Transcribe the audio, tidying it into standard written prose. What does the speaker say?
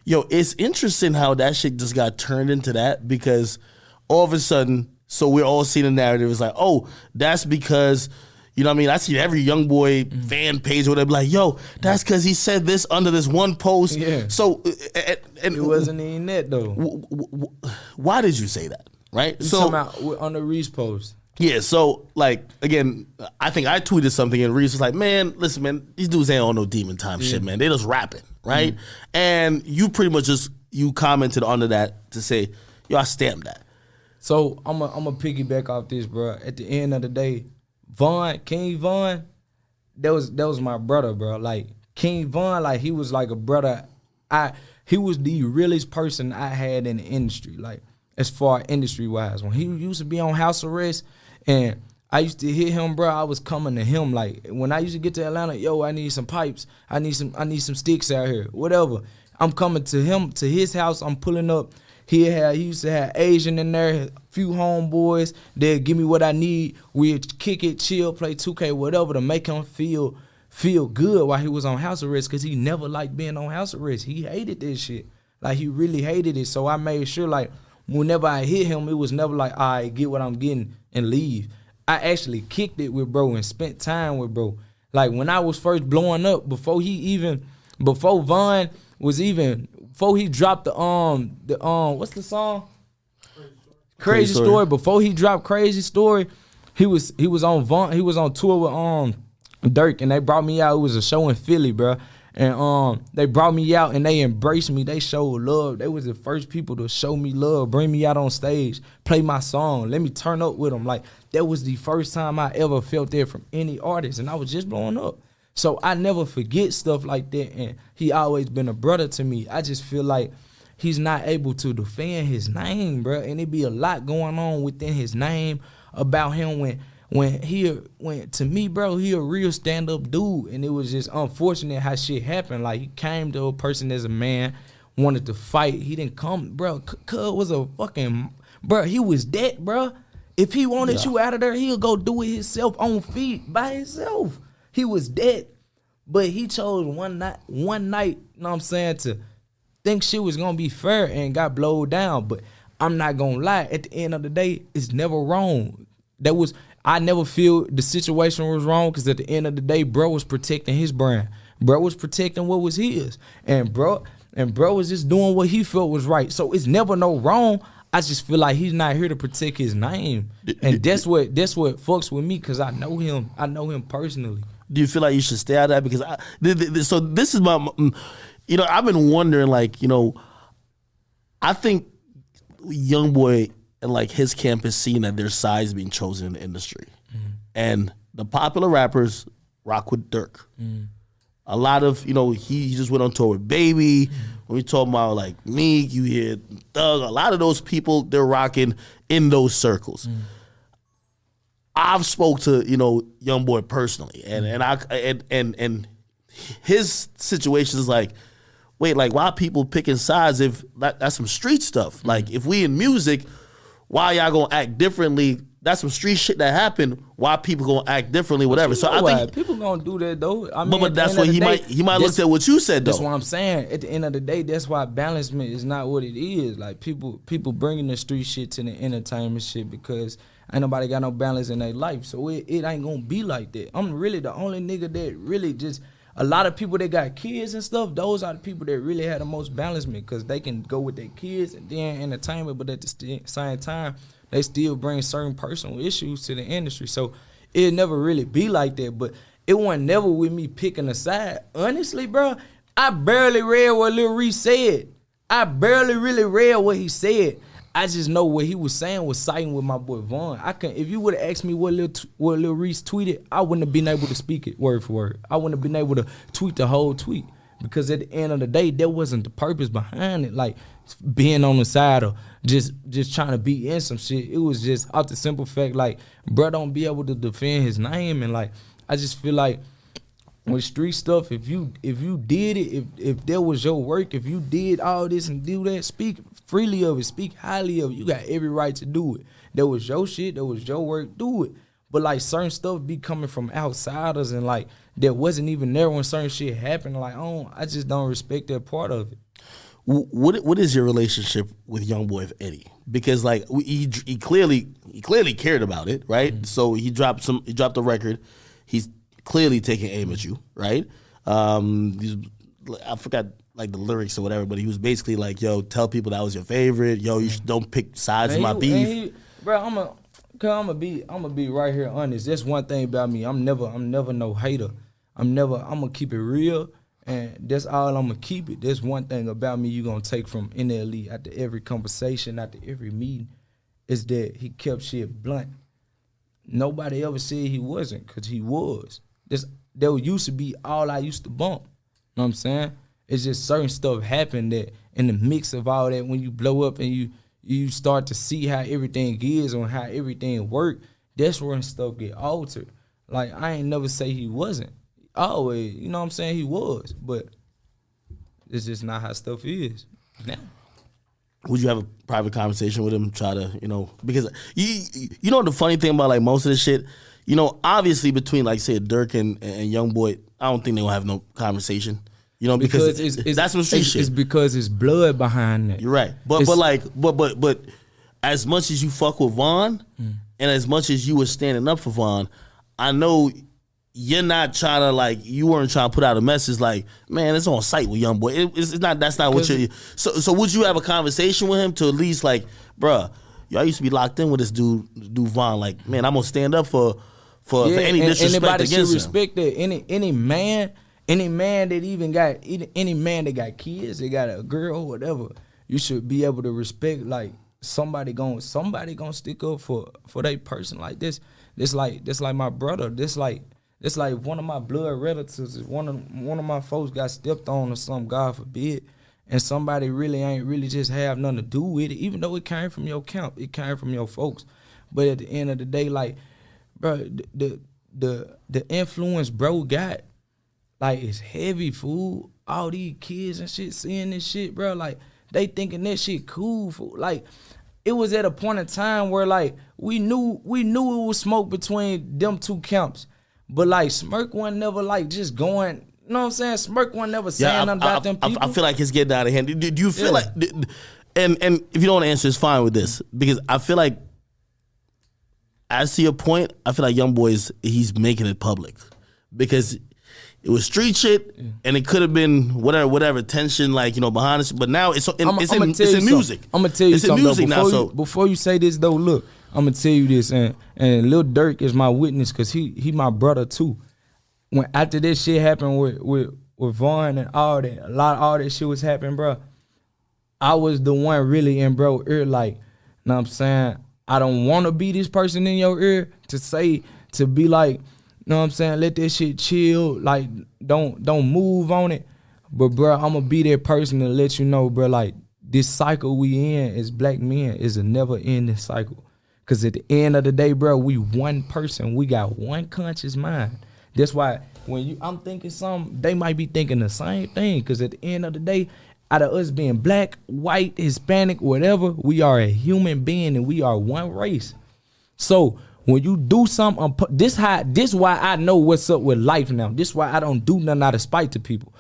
Yo, it's interesting how that shit just got turned into that because all of a sudden, so we're all seeing the narrative. It's like, oh, that's because, you know what I mean? I see every Youngboy fan page or whatever, like, yo, that's because he said this under this one post. Yeah. So, and It wasn't even that, though. Why did you say that? Right? You talking about on the Reese post. Yeah, so, like, again, I think I tweeted something and Reese was like, man, listen, man, these dudes ain't on no demon time shit, man. They just rapping, right? And you pretty much you commented under that to say, yo, I stamped that. So I'm a piggyback off this, bro. At the end of the day, King Von, that was my brother, bro. Like, King Von, like, he was like a brother. He was the realest person I had in the industry, like, as far industry-wise. When he used to be on house arrest, and I used to hit him, bro, I was coming to him. Like, when I used to get to Atlanta, yo, I need some pipes. I need some sticks out here, whatever. I'm coming to him, to his house. I'm pulling up. He used to have Asian in there, a few homeboys. They'd give me what I need. We'd kick it, chill, play 2K, whatever, to make him feel good while he was on house arrest, because he never liked being on house arrest. He hated this shit. Like, he really hated it. So I made sure, like, whenever I hit him, it was never like, all right, get what I'm getting and leave. I actually kicked it with bro and spent time with bro. Like, when I was first blowing up, before he dropped the what's the song? Crazy Story. Before he dropped Crazy Story, he was on tour with Durk, and they brought me out. It was a show in Philly, bro. And they brought me out and they embraced me. They showed love. They was the first people to show me love, bring me out on stage, play my song, let me turn up with them. Like, that was the first time I ever felt that from any artist, and I was just blowing up. So I never forget stuff like that, and he always been a brother to me. I just feel like he's not able to defend his name, bro, and it be a lot going on within his name about him when to me, bro, he a real stand-up dude, and it was just unfortunate how shit happened. Like, he came to a person as a man, wanted to fight. He didn't come, bro. Cuz was a fucking, bro, he was dead, bro. If he wanted you out of there, he'll go do it himself on feet by himself. He was dead, but he chose one night, you know what I'm saying, to think shit was gonna be fair and got blowed down. But I'm not gonna lie, at the end of the day, it's never wrong. I never feel the situation was wrong, because at the end of the day, bro was protecting his brand. Bro was protecting what was his. And bro was just doing what he felt was right. So it's never no wrong. I just feel like he's not here to protect his name. And that's what fucks with me, because I know him. I know him personally. Do you feel like you should stay out of that? Because so this is my, you know, I've been wondering, like, you know, I think Youngboy and like his camp is seeing that their sides being chosen in the industry. And the popular rappers rock with Durk. A lot of, you know, he just went on tour with Baby. When we talk about like Meek, you hear Thug, a lot of those people, they're rocking in those circles. I've spoke to, you know, Youngboy personally, and his situation is like, wait, like, why are people picking sides if that's some street stuff? Like, if we in music, why y'all gonna act differently? That's some street shit that happened. Why people gonna act differently, whatever. So I think people gonna do that though. I mean, but that's what he might look at what you said though. That's what I'm saying. At the end of the day, that's why balancement is not what it is. Like, people bringing the street shit to the entertainment shit, because ain't nobody got no balance in their life. So it ain't gonna be like that. I'm really the only nigga that really just. A lot of people that got kids and stuff, those are the people that really had the most balancement, because they can go with their kids and then entertainment, but at the same time, they still bring certain personal issues to the industry. So it never really be like that, but it wasn't never with me picking a side. Honestly, bro, I barely read what Lil Reese said. I barely really read what he said. I just know what he was saying was siding with my boy Vaughn. If you would have asked me what Lil Reese tweeted, I wouldn't have been able to speak it word for word. I wouldn't have been able to tweet the whole tweet, because at the end of the day, that wasn't the purpose behind it. Like, being on the side or just trying to be in some shit. It was just out the simple fact, like, bro don't be able to defend his name. And like, I just feel like with street stuff, if you did it, if that was your work, if you did all this and do that, speak freely of it, speak highly of it, you got every right to do it. That was your shit, that was your work, do it. But like, certain stuff be coming from outsiders, and like, that wasn't even there when certain shit happened. Like, I just don't respect that part of it. what is your relationship with Youngboy, if any? Because like he clearly cared about it, right? Mm-hmm. So he dropped a record. He's clearly taking aim at you, right? I forgot like the lyrics or whatever, but he was basically like, "Yo, tell people that was your favorite. Yo, don't pick sides in my beef." Bro, I'm gonna be right here honest. That's one thing about me. I'm never no hater. I'm gonna keep it real, and that's all I'm gonna keep it. That's one thing about me you gonna take from NLE after every conversation, after every meeting, is that he kept shit blunt. Nobody ever said he wasn't, cause he was. That used to be all I used to bump. Know what I'm saying? It's just certain stuff happened that in the mix of all that, when you blow up and you start to see how everything is and how everything work, that's when stuff get altered. Like, I ain't never say he wasn't. Always, you know what I'm saying, he was. But it's just not how stuff is now. Would you have a private conversation with him, try to, because you know the funny thing about like most of this shit, obviously between like say Durk and Youngboy, I don't think they will have no conversation. Because it's that's some street shit. It's because it's blood behind that. You're right, but as much as you fuck with Von, and as much as you were standing up for Von, I know you're not trying to you weren't trying to put out a message like, man, it's on site with Youngboy. It's not. That's not what you're. So would you have a conversation with him to at least like, bruh, y'all used to be locked in with this dude Von. Like, man, I'm gonna stand up for any disrespect anybody against should respect that. Any man that even got any man that got kids, they got a girl or whatever, you should be able to respect like somebody gonna stick up for their person like this. This like my brother. This like one of my blood relatives. One of my folks got stepped on or something, God forbid, and somebody really ain't really just have nothing to do with it, even though it came from your camp, it came from your folks. But at the end of the day, like, bro, the influence bro got, like, it's heavy, fool. All these kids and shit seeing this shit, bro, like, they thinking that shit cool, fool. Like, it was at a point in time where, like, we knew it was smoke between them two camps. But, like, Smirk wasn't never, like, just going, you know what I'm saying? Smirk wasn't never saying nothing about them people. I feel like it's getting out of hand. Do you feel like, and if you don't answer, it's fine with this, because I feel like, as to your point, I feel like Youngboy he's making it public. Because it was street shit, and it could have been whatever tension, like, behind us. But now it's in music. I'm gonna tell you something. It's in music now. Before you say this though, look, I'm gonna tell you this, and Lil Durk is my witness, cause he my brother too. When after this shit happened with Vaughn and all that shit was happening, bro, I was the one really in bro ear, like, know what I'm saying? I don't want to be this person in your ear to be like, know what I'm saying, let that shit chill, like, don't move on it. But, bro, I'm going to be that person to let you know, bro, like, this cycle we in as black men is a never-ending cycle. Because at the end of the day, bro, we one person. We got one conscious mind. That's why when I'm thinking something, they might be thinking the same thing. Because at the end of the day, out of us being black, white, Hispanic, whatever, we are a human being and we are one race. So when you do something, this why I know what's up with life now. This why I don't do nothing out of spite to people.